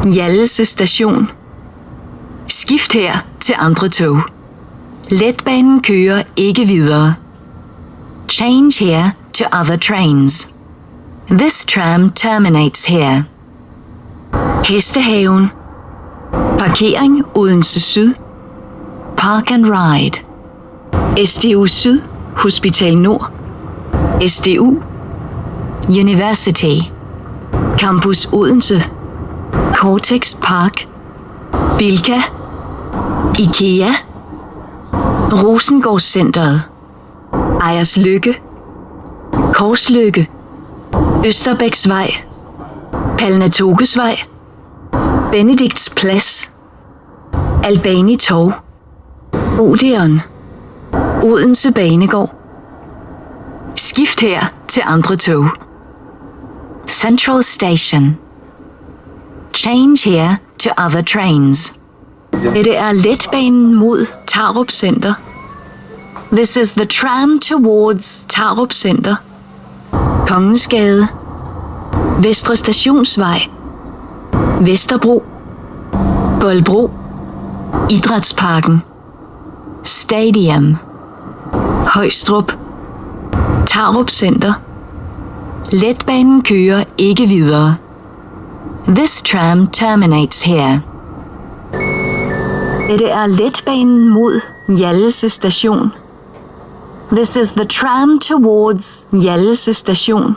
Hjallese station. Skift her til andre tog. Letbanen kører ikke videre. Change here to other trains. This tram terminates here. Hestehaven. Parkering Odense Syd. Park and Ride. SDU Syd. Hospital Nord. SDU. University. Campus Odense. Cortex Park. Bilka. IKEA. Rosengårdscenteret. Ejerslykke. Korslykke. Østerbæksvej. Palnatogesvej. Benedikts Plads. Albani Torv. Odeon. Odense Banegård. Skift her til andre tog. Central Station. Change here to other trains. Dette er letbanen mod Tarup Center. This is the tram towards Tarup Center. Kongensgade. Vestre Stationsvej. Vesterbro. Bolbro. Idrætsparken. Stadium. Højstrup. Tarup Center. Letbanen kører ikke videre. This tram terminates here. Dette er letbanen mod Hjallese station. This is the tram towards Hjallese station.